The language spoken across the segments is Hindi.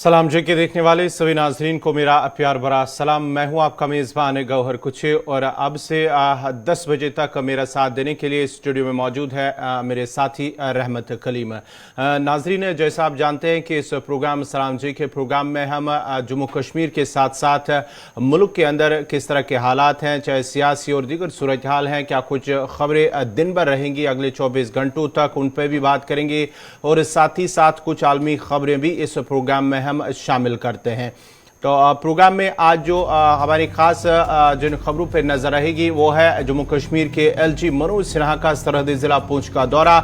सलाम जी के देखने वाले सभी नाजरीन को मेरा प्यार भरा सलाम। मैं हूं आपका मेज़बान गौहर कुछे और अब से 10 बजे तक मेरा साथ देने के लिए स्टूडियो में मौजूद है मेरे साथी रहमत कलीम। नाजरीन, जैसा आप जानते हैं कि इस प्रोग्राम सलाम जी के प्रोग्राम में हम जम्मू कश्मीर के साथ साथ मुल्क के अंदर किस तरह के हालात हैं, चाहे सियासी और दीगर सूरत हाल हैं, क्या कुछ खबरें दिन भर रहेंगी अगले 24 घंटों तक, उन पर भी बात करेंगे और साथ ही साथ कुछ आलमी खबरें भी इस प्रोग्राम में हम शामिल करते हैं। तो प्रोग्राम में आज जो हमारी खास जिन खबरों पर नजर रहेगी वो है जम्मू कश्मीर के एलजी मनोज सिन्हा का सरहदी जिला पुंछ का दौरा,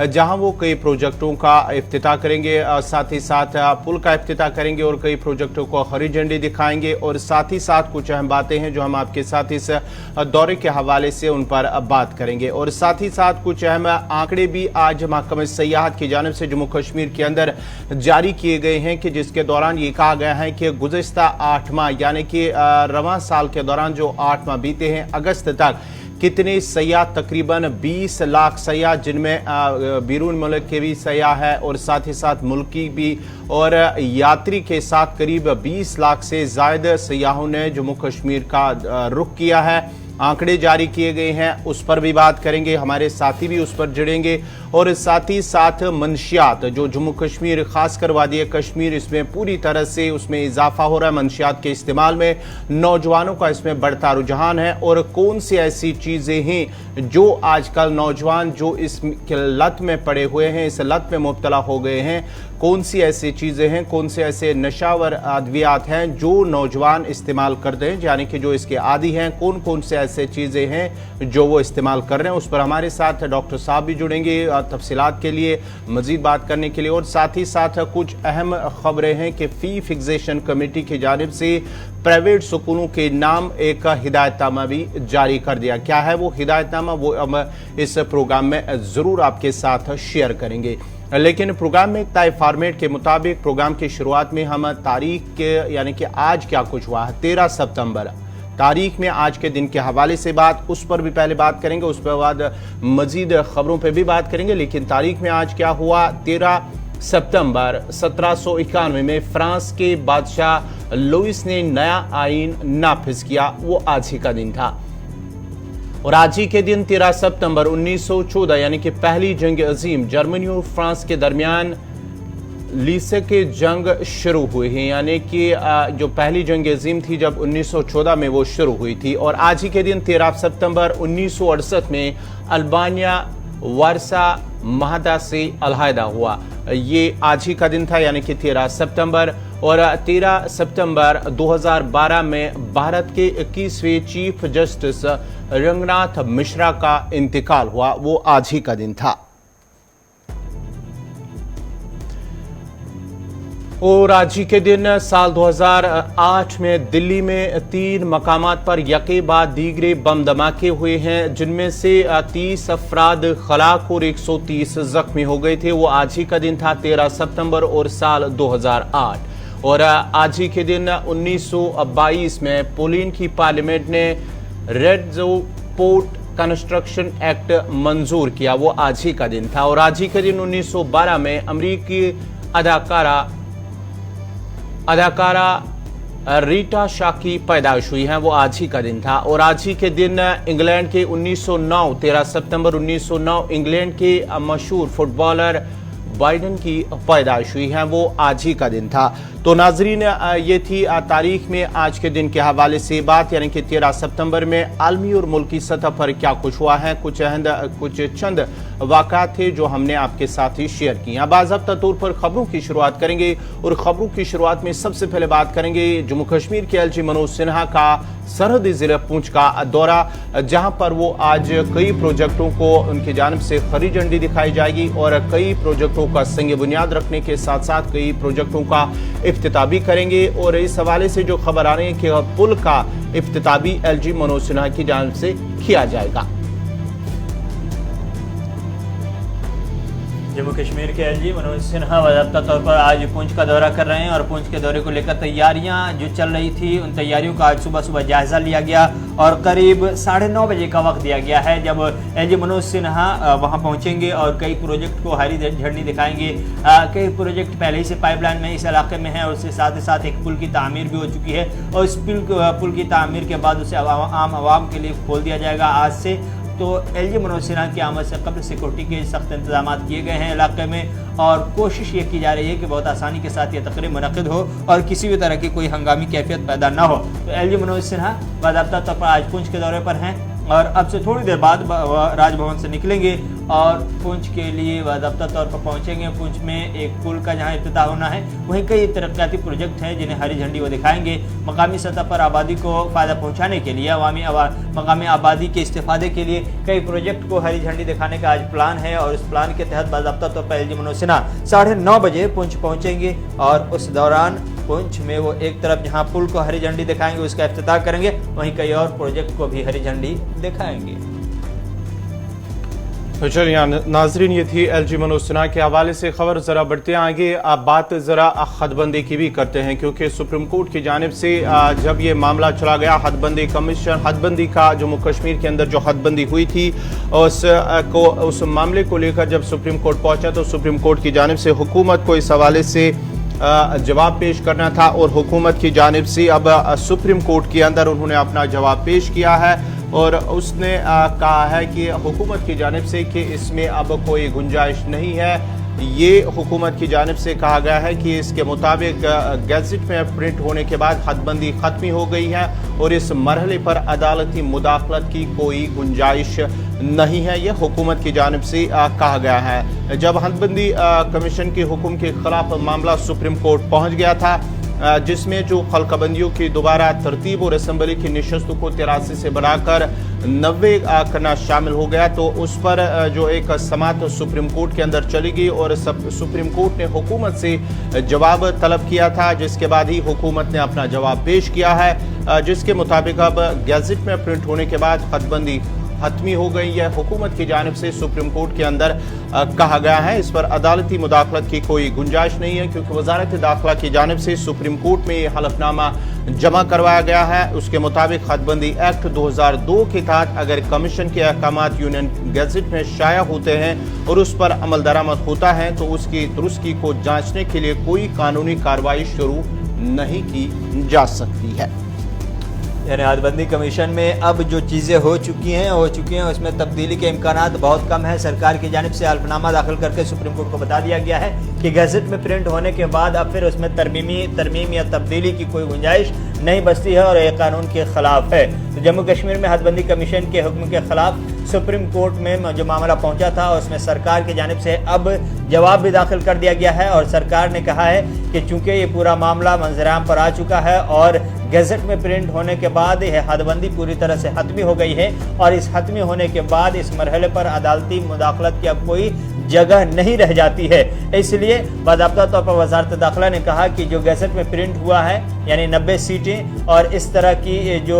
जहां वो कई प्रोजेक्टों का इफ्तिताह करेंगे, साथ ही साथ पुल का इफ्तिताह करेंगे और कई प्रोजेक्टों को हरी झंडी दिखाएंगे और साथ ही साथ कुछ अहम बातें हैं जो हम आपके साथ इस दौरे के हवाले से उन पर बात करेंगे और साथ ही साथ कुछ अहम आंकड़े भी आज महकमा सयाहत की जानिब से जम्मू कश्मीर के अंदर जारी किए गए हैं कि जिसके दौरान ये कहा गया है कि गुज़िश्ता 8 माह यानी कि रवां साल के दौरान जो 8 माह बीते हैं अगस्त तक कितने सयाह, तकरीबन 20 लाख सयाह, जिनमें बैरून मुल्क के भी सयाह है और साथ ही साथ मुल्की भी और यात्री के साथ करीब 20 लाख से ज्यादा सयाहों ने जम्मू कश्मीर का रुख किया है। आंकड़े जारी किए गए हैं, उस पर भी बात करेंगे, हमारे साथी भी उस पर जुड़ेंगे और साथ ही साथ मंशियात जो जम्मू कश्मीर खासकर वादी कश्मीर, इसमें पूरी तरह से उसमें इजाफा हो रहा है। मंशियात के इस्तेमाल में नौजवानों का इसमें बढ़ता रुझान है और कौन सी ऐसी चीज़ें हैं जो आजकल नौजवान जो इस लत में पड़े हुए हैं, इस लत में मुब्तला हो गए हैं, कौन सी ऐसी चीज़ें हैं, कौन से ऐसे नशावर अद्वियात हैं जो नौजवान इस्तेमाल करते हैं, यानी कि जो इसके आदी हैं, कौन कौन से ऐसे चीज़ें हैं जो वो इस्तेमाल कर रहे हैं। उस पर हमारे साथ डॉक्टर साहब भी जुड़ेंगे तफसीलात के लिए, मजीद बात करने के लिए और साथ ही साथ कुछ अहम खबरें हैं कि फ़ी फिक्सेशन कमेटी की जानिब से प्राइवेट स्कूलों के नाम एक हिदायतनामा भी जारी कर दिया। क्या है वो हिदायतनामा, वो हम इस प्रोग्राम में ज़रूर आपके साथ शेयर करेंगे। लेकिन प्रोग्राम में तय फॉर्मेट के मुताबिक प्रोग्राम की शुरुआत में हम तारीख के यानी कि आज क्या कुछ हुआ है 13 सितंबर तारीख में आज के दिन के हवाले से बात, उस पर भी पहले बात करेंगे, उस पर बाद मजीद खबरों पर भी बात करेंगे। लेकिन तारीख में आज क्या हुआ, 13 सितंबर 1791 में फ्रांस के बादशाह लुइस ने नया आइन नाफिज किया, वो आज ही का दिन था। और आज ही के दिन 13 सितंबर 1914 यानी कि पहली जंग अजीम जर्मनी और फ्रांस के दरमियान लीसे के जंग शुरू हुई है, यानी कि जो पहली जंग अजीम थी जब 1914 में वो शुरू हुई थी। और आज ही के दिन 13 सितंबर 1968 में अल्बानिया वारसा महादा से अलहदा हुआ, ये आज ही का दिन था यानी कि 13 सितंबर। और 13 सितंबर 2012 में भारत के 21वें चीफ जस्टिस रंगनाथ मिश्रा का इंतकाल हुआ, वो आज ही का दिन था। और आज ही के दिन साल 2008 में दिल्ली में 3 मकामात पर यके बाद दीगरे बम धमाके हुए हैं, जिनमें से 30 अफराद हलाक और 130 जख्मी हो गए थे, वो आज ही का दिन था 13 सितंबर और साल 2008। और आज ही के दिन 1922 में पोलैंड की पार्लियामेंट ने रेड पोर्ट कंस्ट्रक्शन एक्ट मंजूर किया, वो आज ही का दिन था। और आज ही के दिन 1912 में अमेरिकी अदाकारा रीटा शा की पैदाइश हुई है, वो आज ही का दिन था। और आज ही के दिन इंग्लैंड के 1909 13 सितंबर 1909 इंग्लैंड के मशहूर फुटबॉलर बाइडन की पैदाइश हुई है, वो आज ही का दिन था। तो नाजरीन, ये थी तारीख में आज के दिन के हवाले से बात, यानी कि 13 सितंबर में आलमी और मुल्की सतह पर क्या कुछ हुआ है, कुछ चंद वाक़ात थे जो हमने आपके साथ ही शेयर किए। अब बाज़ाब्ता तौर पर खबरों की शुरुआत करेंगे और खबरों की शुरुआत में सबसे पहले बात करेंगे जम्मू कश्मीर के एलजी मनोज सिन्हा का सरहदी जिला पुंछ का दौरा, जहां पर वो आज कई प्रोजेक्टों को उनकी जानिब से हरी झंडी दिखाई जाएगी और कई प्रोजेक्टों का संग बुनियाद रखने के साथ साथ कई प्रोजेक्टों का इफ्तिताह भी करेंगे। और इस हवाले से जो खबर आ रही है कि पुल का इफ्तिताह भी एलजी मनोज सिन्हा की जानिब से किया जाएगा। जम्मू कश्मीर के एलजी मनोज सिन्हा बाकायदा तौर पर आज पुंछ का दौरा कर रहे हैं और पुंछ के दौरे को लेकर तैयारियां जो चल रही थी उन तैयारियों का आज सुबह जायजा लिया गया और करीब 9:30 बजे का वक्त दिया गया है जब एलजी मनोज सिन्हा वहां पहुंचेंगे और कई प्रोजेक्ट को हरी झंडी दिखाएंगे। कई प्रोजेक्ट पहले ही से पाइपलाइन में इस इलाके में है और उसके साथ ही साथ एक पुल की तामीर भी हो चुकी है और इस पुल की तामीर के बाद उसे आम आवाम के लिए खोल दिया जाएगा आज से। तो एलजी मनोज सिन्हा की आमद से कब्ल सिक्योरिटी के सख्त इंतजाम किए गए हैं इलाके में और कोशिश ये की जा रही है कि बहुत आसानी के साथ ये तकरीब मुनक़िद हो और किसी भी तरह की कोई हंगामी कैफियत पैदा ना हो। तो एलजी मनोज सिन्हा बाकायदा तौर पर आज पुंछ के दौरे पर हैं और अब से थोड़ी देर बाद राजभवन से निकलेंगे और पुंछ के लिए बाकायदा तौर पर पहुंचेंगे। पुंछ में एक पुल का जहां इफ्तिताह होना है वहीं कई तरक्याती प्रोजेक्ट हैं जिन्हें हरी झंडी वो दिखाएंगे। मकामी सतह पर आबादी को फ़ायदा पहुंचाने के लिए मकामी आबादी के इस्तेफादे के लिए कई प्रोजेक्ट को हरी झंडी दिखाने का आज प्लान है और इस प्लान के तहत बाकायदा तौर पर एलजी मनोज सिन्हा 9:30 बजे पुंछ पहुँचेंगे और उस दौरान पुंछ में वो एक तरफ जहां पुल को हरी झंडी दिखाएंगे उसका इफ्तिताह करेंगे वहीं कई और प्रोजेक्ट को भी हरी झंडी दिखाएंगे। तो चलिए नाजरीन, ये थी एलजी मनोज सिन्हा के हवाले से खबर। ज़रा बढ़ते हैं आगे, आप बात ज़रा हदबंदी की भी करते हैं क्योंकि सुप्रीम कोर्ट की जानिब से जब ये मामला चला गया हदबंदी कमीशन हदबंदी का जम्मू कश्मीर के अंदर जो हदबंदी हुई थी उस मामले को लेकर जब सुप्रीम कोर्ट पहुंचा तो सुप्रीम कोर्ट की जानिब से हुकूमत को इस हवाले से जवाब पेश करना था और हुकूमत की जानिब से अब सुप्रीम कोर्ट के अंदर उन्होंने अपना जवाब पेश किया है और उसने कहा है कि हुकूमत की जानिब से कि इसमें अब कोई गुंजाइश नहीं है। ये हुकूमत की जानिब से कहा गया है कि इसके मुताबिक गैजेट में प्रिंट होने के बाद हदबंदी ख़त्म हो गई है और इस मरहले पर अदालती मुदाखलत की कोई गुंजाइश नहीं है। यह हुकूमत की जानिब से कहा गया है। जब हदबंदी कमीशन के हुक्म के खिलाफ मामला सुप्रीम कोर्ट पहुँच गया था जिसमें जो खलकबंदियों की दोबारा तरतीब और असम्बली की नशस्तों को 83 से बढ़ाकर 90 करना शामिल हो गया तो उस पर जो एक समाअत सुप्रीम कोर्ट के अंदर चली गई और सुप्रीम कोर्ट ने हुकूमत से जवाब तलब किया था जिसके बाद ही हुकूमत ने अपना जवाब पेश किया है जिसके मुताबिक अब गैजेट में प्रिंट होने के बाद हदबंदी खत्मी हो गई है। हुकूमत की जानिब से सुप्रीम कोर्ट के अंदर कहा गया है इस पर अदालती मुदाखलत की कोई गुंजाइश नहीं है क्योंकि वजारत दाखिला की जानिब से सुप्रीम कोर्ट में यह हलफनामा जमा करवाया गया है। उसके मुताबिक हदबंदी एक्ट 2002 के तहत अगर कमीशन के अहकामात यूनियन गैजेट में शाया होते हैं और उस पर अमल दरामद होता है तो उसकी दुरुस्ती को जांचने के लिए कोई कानूनी कार्रवाई शुरू नहीं की जा सकती है। यानी हदबंदी कमीशन में अब जो चीज़ें हो चुकी हैं उसमें तब्दीली के इम्कानात बहुत कम है। सरकार की जानिब से हल्फनामा दाखिल करके सुप्रीम कोर्ट को बता दिया गया है कि गैजेट में प्रिंट होने के बाद अब फिर उसमें तरमीम या तब्दीली की कोई गुंजाइश नहीं बचती है और यह कानून के खिलाफ है। तो जम्मू कश्मीर में हदबंदी कमीशन के हुक्म के खिलाफ सुप्रीम कोर्ट में जो मामला पहुंचा था उसमें सरकार की जानिब से अब जवाब भी दाखिल कर दिया गया है और सरकार ने कहा है कि चूंकि ये पूरा मामला मंजराम पर आ चुका है और गैजेट में प्रिंट होने के बाद यह हदबंदी पूरी तरह से हतमी हो गई है और इस हतमी होने के बाद इस मरहले पर अदालती मुदाखलत की अब कोई जगह नहीं रह जाती है। इसलिए बाकायदा तौर पर वजारत दाखिला ने कहा कि जो गैजेट में प्रिंट हुआ है यानी 90 सीटें और इस तरह की जो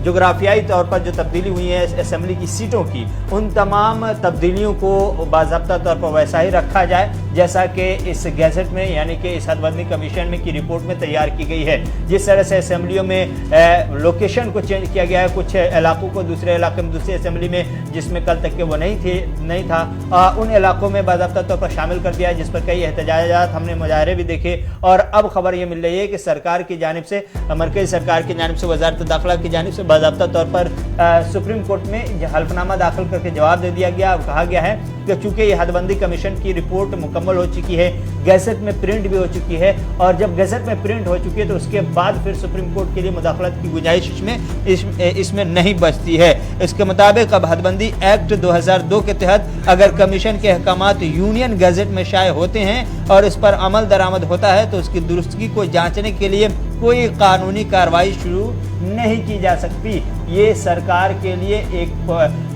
जोग्राफियाई तौर पर जो तब्दीली हुई है असम्बली की सीटों की उन तमाम तब्दीलियों को बाकायदा तौर पर वैसा ही रखा जाए जैसा कि इस गैजेट में यानी कि इस हदबंदी कमीशन में की रिपोर्ट में तैयार की गई है। जिस तरह से असम्बलियों में लोकेशन को चेंज किया गया है, कुछ इलाकों को दूसरे इलाके में दूसरी असम्बली में जिसमें कल तक के वो नहीं था उन इलाकों में बाकायदा तौर पर शामिल कर दिया है जिस पर कई एहतजाजात हमने मुजाहरे भी देखे। और अब खबर ये मिल रही है कि सरकार की जानिब से मरकज़ी सरकार की जानिब से वजारत दाखिला की जानिब से बाकायदा तौर पर सुप्रीम कोर्ट में हल्फनामा दाखिल करके जवाब दे दिया गया। कहा गया है कि चूंकि ये हदबंदी कमीशन की रिपोर्ट मुकम्मल हो चुकी है, गैजेट में प्रिंट भी हो चुकी है और जब गैजेट में प्रिंट हो चुकी है तो उसके बाद फिर सुप्रीम कोर्ट के लिए मुदाखलत की गुंजाइश इसमें नहीं बचती है। इसके मुताबिक अब हदबंदी एक्ट 2002 के तहत अगर कमीशन के अहकामात यूनियन गैजेट में शाये होते हैं और इस पर अमल दरामद होता है तो उसकी दुरुस्तगी को जांचने के लिए कोई कानूनी कार्रवाई शुरू नहीं की जा सकती। ये सरकार के लिए एक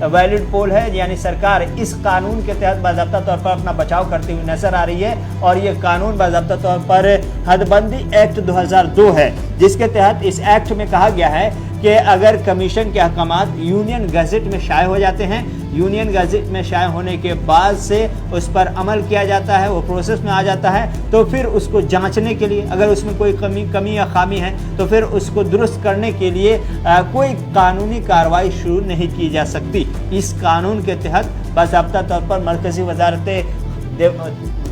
वैलिड पोल है, यानी सरकार इस कानून के तहत बाकायदा तौर पर अपना बचाव करती हुई नजर आ रही है और ये कानून बाकायदा तौर पर हदबंदी एक्ट 2002 है जिसके तहत इस एक्ट में कहा गया है कि अगर कमीशन के अहकामात यूनियन गज़ेट में शाये हो जाते हैं, यूनियन गज़ेट में शाये होने के बाद से उस पर अमल किया जाता है, वो प्रोसेस में आ जाता है, तो फिर उसको जांचने के लिए अगर उसमें कोई कमी या खामी है तो फिर उसको दुरुस्त करने के लिए कोई कानूनी कार्रवाई शुरू नहीं की जा सकती। इस कानून के तहत बाज़ाब्ता तौर पर मरकज़ी वज़ारत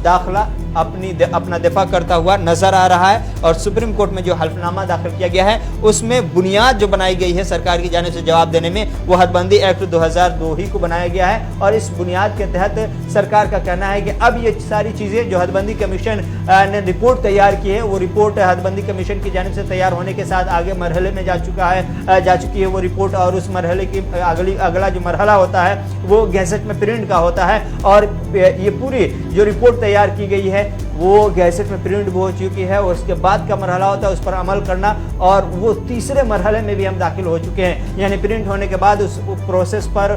दाखिला अपना दिफा करता हुआ नजर आ रहा है और सुप्रीम कोर्ट में जो हल्फनामा दाखिल किया गया है उसमें बुनियाद जो बनाई गई है सरकार की जानिब से जवाब देने में, वो हदबंदी एक्ट 2002 ही को बनाया गया है और इस बुनियाद के तहत सरकार का कहना है कि अब ये सारी चीज़ें जो हदबंदी कमीशन ने रिपोर्ट तैयार की है, वो रिपोर्ट हदबंदी कमीशन की जानिब से तैयार होने के साथ आगे मरहले में जा चुकी है वो रिपोर्ट, और उस मरहले की अगला जो मरहला होता है वो गैजेट में प्रिंट का होता है और ये पूरी जो रिपोर्ट तैयार की गई है वो गैजेट में प्रिंट हो चुकी है और उसके बाद का मरहला होता है उस पर अमल करना, और वो तीसरे मरहले में भी हम दाखिल हो चुके हैं, यानी प्रिंट होने के बाद उस प्रोसेस पर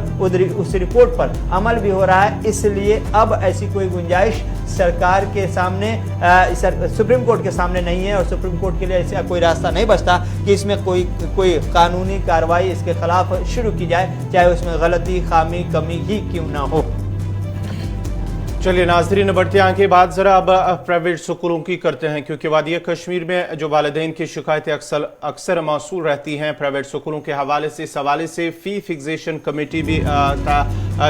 उस रिपोर्ट पर अमल भी हो रहा है। इसलिए अब ऐसी कोई गुंजाइश सरकार के सामने सुप्रीम कोर्ट के सामने नहीं है और सुप्रीम कोर्ट के लिए ऐसा कोई रास्ता नहीं बचता कि इसमें कोई कानूनी कार्रवाई इसके खिलाफ शुरू की जाए, चाहे उसमें गलती, खामी, कमी ही क्यों ना हो। चलिए नाज़रीन, बढ़ते हैं आगे बात जरा अब प्राइवेट स्कूलों की करते हैं, क्योंकि वादिया कश्मीर में जो वालिदैन की शिकायतें अक्सर मौसूल रहती हैं प्राइवेट स्कूलों के हवाले से। इस हवाले से फ़ी फिक्सेशन कमेटी भी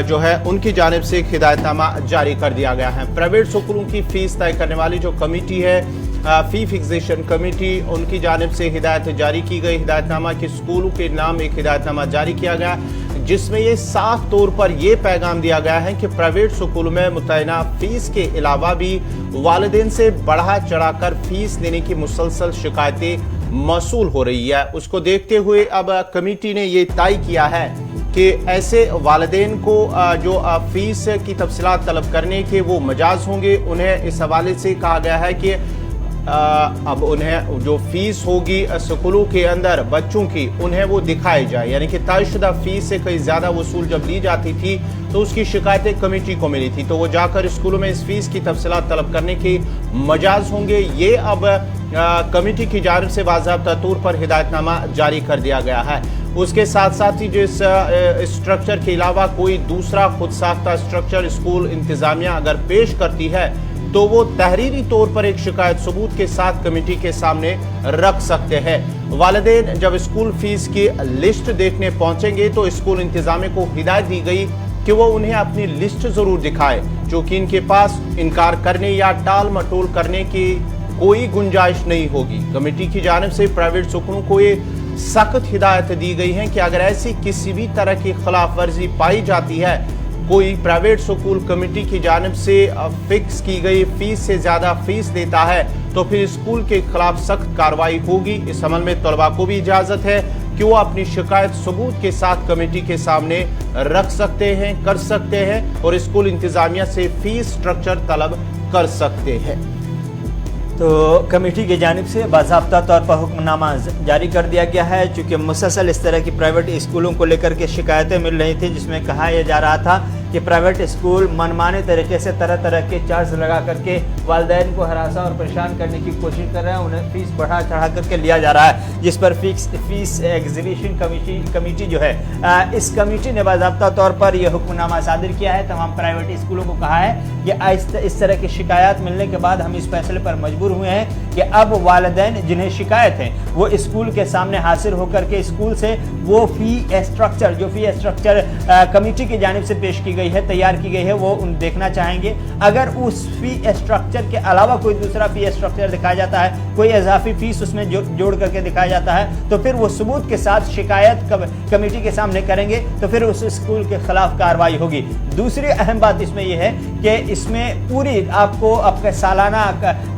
जो है उनकी जानिब से एक हिदायतनामा जारी कर दिया गया है। प्राइवेट स्कूलों की फ़ीस तय करने वाली जो कमेटी है फ़ी फिक्सेशन कमेटी, उनकी जानिब से हिदायत जारी की गई। हिदायतनामा के स्कूलों के नाम एक हिदायतनामा जारी किया गया जिसमें ये साफ तौर पर यह पैगाम दिया गया है कि प्राइवेट स्कूलों में मुतयना फीस के अलावा भी वालिदैन से बढ़ा चढ़ाकर फीस लेने की मुसलसल शिकायतें मौसूल हो रही है। उसको देखते हुए अब कमेटी ने यह तय किया है कि ऐसे वालिदैन को जो फीस की तफसीलात तलब करने के वो मजाज होंगे। उन्हें इस हवाले से कहा गया है कि अब उन्हें जो फीस होगी स्कूलों के अंदर बच्चों की, उन्हें वो दिखाई जाए, यानी कि तयशुदा फीस से कहीं ज़्यादा वसूल जब ली जाती थी तो उसकी शिकायतें कमेटी को मिली थी, तो वो जाकर स्कूलों में इस फीस की तफसीलात तलब करने के मजाज होंगे। ये अब कमेटी की जानिब से बाज़ाब्ता तौर पर हिदायतनामा जारी कर दिया गया है। उसके साथ साथ ही जिस स्ट्रक्चर के अलावा कोई दूसरा खुद साख्ता स्ट्रक्चर स्कूल इंतज़ामिया अगर पेश करती है तो वो तहरीरी तौर पर एक शिकायत सबूत के साथ कमेटी के सामने रख सकते हैं। वालिदैन जब स्कूल फीस की लिस्ट देखने पहुंचेंगे तो स्कूल इंतजामिया को हिदायत दी गई कि वो उन्हें अपनी लिस्ट जरूर दिखाए, जो कि इनके पास इनकार करने या टाल मटोल करने की कोई गुंजाइश नहीं होगी। कमेटी की जानिब से प्राइवेट स्कूलों को ये सख्त हिदायत दी गई है कि अगर ऐसी किसी भी तरह की खिलाफ वर्जी पाई जाती है, कोई प्राइवेट स्कूल कमेटी की जानिब से फिक्स की गई फीस से ज़्यादा फीस देता है तो फिर स्कूल के खिलाफ सख्त कार्रवाई होगी। इस अमल में तलबा को भी इजाज़त है कि वो अपनी शिकायत सबूत के साथ कमेटी के सामने रख सकते हैं, कर सकते हैं और स्कूल इंतज़ामिया से फीस स्ट्रक्चर तलब कर सकते हैं। तो कमेटी की जानिब से बाज़ाब्ता तौर पर हुक्मनामा जारी कर दिया गया है, चूँकि मुसलसल इस तरह की प्राइवेट स्कूलों को लेकर के शिकायतें मिल रही थी जिसमें कहा यह जा रहा था कि प्राइवेट स्कूल मनमाने तरीके से तरह तरह के चार्ज लगा करके वालिदैन को हरासा और परेशान करने की कोशिश कर रहे हैं, उन्हें फीस बढ़ा चढ़ा करके लिया जा रहा है, जिस पर फीस एग्जीक्यूशन कमेटी जो है इस कमेटी ने बाज़ाब्ता तौर पर यह हुक्मनामा सादिर किया है। तमाम प्राइवेट स्कूलों को कहा है कि इस तरह की शिकायत मिलने के बाद हम इस फैसले पर मजबूर हुए हैं कि अब वालिदैन जिन्हें शिकायत है वो स्कूल के सामने हाजिर होकर के स्कूल से वो फी स्ट्रक्चर कमेटी की जानिब से पेश की गई है, तैयार की गई है, वो देखना चाहेंगे। अगर उस फी स्ट्रक्चर के अलावा कोई दूसरा फी स्ट्रक्चर दिखाया जाता है, कोई इजाफी फीस उसमें जोड़ करके दिखाया जाता है, तो फिर वो सबूत के साथ शिकायत कमेटी के सामने करेंगे तो फिर उस स्कूल के खिलाफ कार्रवाई होगी। दूसरी अहम बात इसमें यह है कि इसमें पूरी आपको आपके सालाना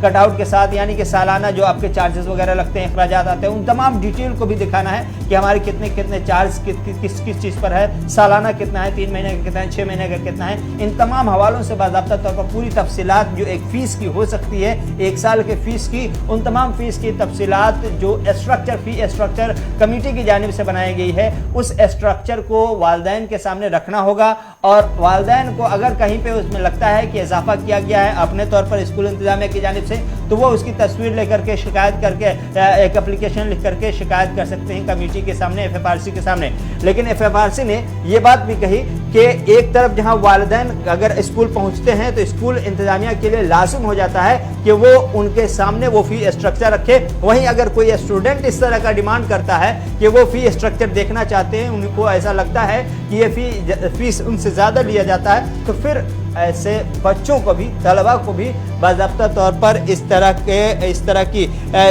कटआउट के साथ, यानी कि सालाना जो आपके चार्जेस वगैरह लगते हैं, अखराजात आते हैं, उन तमाम डिटेल को भी दिखाना है कि हमारे कितने चार्ज किस चीज़ पर है, सालाना कितना है, 3 महीने का कितना है, 6 महीने का कितना है, इन तमाम हवालों से बाज़ाब्ता तौर पर पूरी तफसीलात जो एक फ़ीस की हो सकती है, 1 साल के फ़ीस की, उन तमाम फ़ीस की तफसीलात जो फ़ी स्ट्रक्चर कमेटी की जानिब से बनाई गई है, उस स्ट्रक्चर को वालिदैन के सामने रखना होगा। और वालिदैन को अगर कहीं पे उसमें लगता है कि इजाफा किया गया है अपने तौर पर स्कूल इंतजामिया की जानिब से, तो वो उसकी तस्वीर लेकर के शिकायत करके एक एप्लीकेशन लिख करके शिकायत कर सकते हैं कमेटी के सामने, FFRC के सामने। लेकिन FFRC ने ये बात भी कही कि एक तरफ जहां वालिदैन अगर स्कूल पहुंचते हैं तो स्कूल इंतजामिया के लिए लाजिम हो जाता है कि वो उनके सामने वो फ़ी स्ट्रक्चर रखे। वहीं अगर कोई स्टूडेंट इस तरह का डिमांड करता है कि वो फ़ी स्ट्रक्चर देखना चाहते हैं, उनको ऐसा लगता है कि ये फीस उनसे ज़्यादा लिया जाता है, तो फिर ऐसे बच्चों को भी, तलबा को भी बाज़ाब्ता तौर पर इस तरह की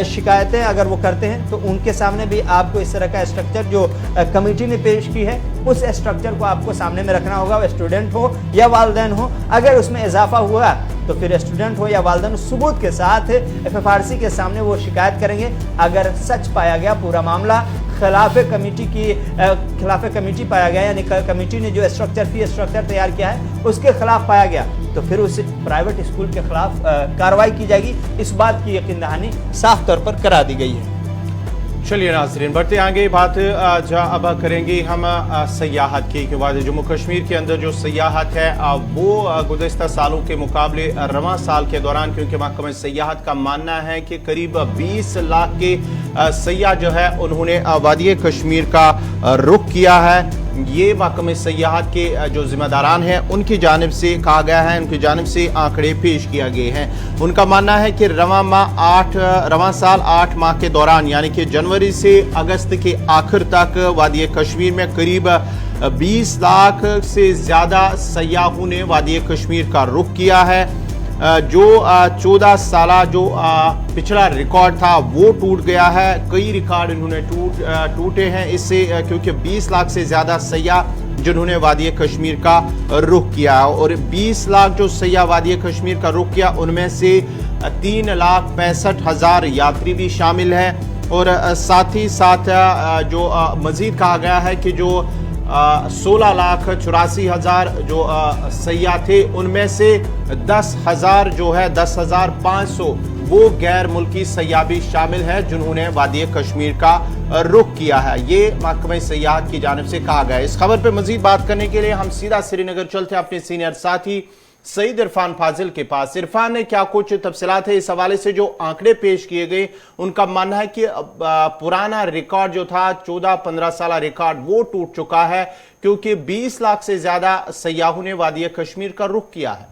शिकायतें अगर वो करते हैं तो उनके सामने भी आपको इस तरह का स्ट्रक्चर जो कमेटी ने पेश की है, उस स्ट्रक्चर को आपको सामने में रखना होगा। वो स्टूडेंट हो या वालिदैन हो, अगर उसमें इजाफा हुआ तो फिर स्टूडेंट हो या वालिदैन सबूत के साथ FFRC के सामने वो शिकायत करेंगे। अगर सच पाया गया पूरा मामला खिलाफ कमेटी पाया गया, यानी कमेटी ने जो फ़ी स्ट्रक्चर तैयार किया है उसके खिलाफ पाया गया, तो फिर उस प्राइवेट स्कूल के खिलाफ कार्रवाई की जाएगी। इस बात की यकीन दहानी साफ तौर पर करा दी गई है। चलिए नाज़रीन, बढ़ते आगे बात अब करेंगे हम सयाहत की, क्योंकि जम्मू कश्मीर के अंदर जो सयाहत है वो गुज़श्ता सालों के मुकाबले रवां साल के दौरान, क्योंकि महकमा सयाहत का मानना है कि करीब 20 लाख के सयाह जो है उन्होंने वादी कश्मीर का रुख किया है। ये महकमा सयाहत के जो जिम्मेदारान हैं उनकी जानिब से कहा गया है, उनकी जानिब से आंकड़े पेश किया गए हैं। उनका मानना है कि रवां साल 8 माह के दौरान, यानी कि जनवरी से अगस्त के आखिर तक वादी कश्मीर में करीब 20 लाख से ज़्यादा सयाहों ने वादी कश्मीर का रुख किया है। जो 14 साला जो पिछड़ा रिकॉर्ड था वो टूट गया है। कई रिकॉर्ड इन्होंने टूटे हैं इससे, क्योंकि 20 लाख से ज़्यादा सयाह जिन्होंने वादी कश्मीर का रुख किया, और 20 लाख जो सयाह वादी कश्मीर का रुख किया उनमें से 3,65,000 यात्री भी शामिल हैं। और साथ ही साथ जो मज़ीद कहा गया है कि जो 16,84,000 जो सयाह थे उनमें से 10,000 जो है 10,500 वो गैर मुल्की सयाह भी शामिल है जिन्होंने वादी कश्मीर का रुख किया है। ये महकमा सयाहत की जानिब से कहा गया है। इस खबर पर मजीद बात करने के लिए हम सीधा श्रीनगर चलते हैं अपने सीनियर साथी सईद इरफान फाजिल के पास। इरफान ने क्या कुछ तफसीलात है इस हवाले से? जो आंकड़े पेश किए गए उनका मानना है कि पुराना रिकॉर्ड जो था 14-15 साल रिकॉर्ड वो टूट चुका है, क्योंकि 20 लाख से ज्यादा सयाहों ने वादी कश्मीर का रुख किया है।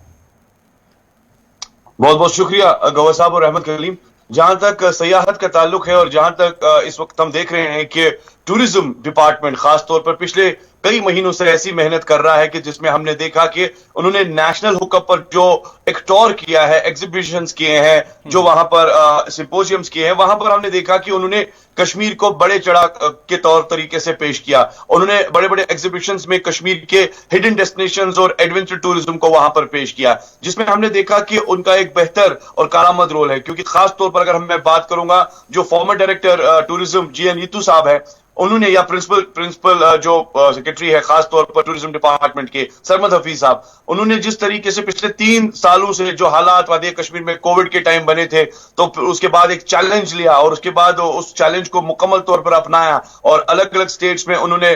बहुत बहुत शुक्रिया गौहर साहब और अहमद कलीम। जहां तक सयाहत का ताल्लुक है और जहां तक इस वक्त हम देख रहे हैं कि टूरिज्म डिपार्टमेंट खास तौर पर पिछले कई महीनों से ऐसी मेहनत कर रहा है कि जिसमें हमने देखा कि उन्होंने नेशनल हुकअप पर जो एक टूर किया है, एग्जीबिशंस किए हैं, जो वहां पर सिंपोजियम्स किए हैं, वहां पर हमने देखा कि उन्होंने कश्मीर को बड़े चढ़ा के तौर तरीके से पेश किया। उन्होंने बड़े बड़े एग्जीबिशंस में कश्मीर के हिडन डेस्टिनेशंस और एडवेंचर टूरिज्म को वहां पर पेश किया, जिसमें हमने देखा कि उनका एक बेहतर और कारआमद रोल है। क्योंकि खास तौर पर अगर मैं बात करूंगा, जो farmer director tourism GN Neetu साहब है, उन्होंने, या प्रिंसिपल जो सेक्रेटरी है खास तौर पर टूरिज्म डिपार्टमेंट के सरमद हफीज साहब, उन्होंने जिस तरीके से पिछले 3 सालों से जो हालात वादी कश्मीर में कोविड के टाइम बने थे, तो उसके बाद एक चैलेंज लिया और उसके बाद उस चैलेंज को मुकम्मल तौर पर अपनाया और अलग अलग स्टेट्स में उन्होंने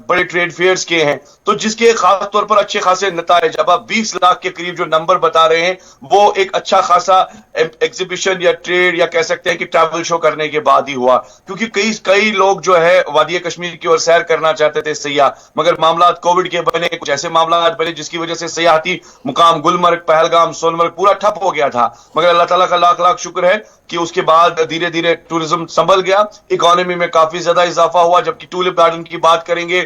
बड़े ट्रेड फेयर्स किए हैं, तो जिसके खास तौर पर अच्छे खासे नताइज, अब आप 20 लाख के करीब जो नंबर बता रहे हैं वो एक अच्छा खासा एग्जीबिशन या ट्रेड या कह सकते हैं कि ट्रैवल शो करने के बाद ही हुआ। क्योंकि कई लोग जो है वादी कश्मीर की ओर सैर करना चाहते थे सयाह, मगर मामला कोविड के बने, कुछ ऐसे मामला बने जिसकी वजह से सयाहती मुकाम गुलमर्ग, पहलगाम, सोनमर्ग पूरा ठप हो गया था। मगर अल्लाह ताला का लाख लाख शुक्र है कि उसके बाद धीरे धीरे टूरिज्म संभल गया, इकोनॉमी में काफी ज्यादा इजाफा हुआ। जबकि टूलिप गार्डन की बात करेंगे,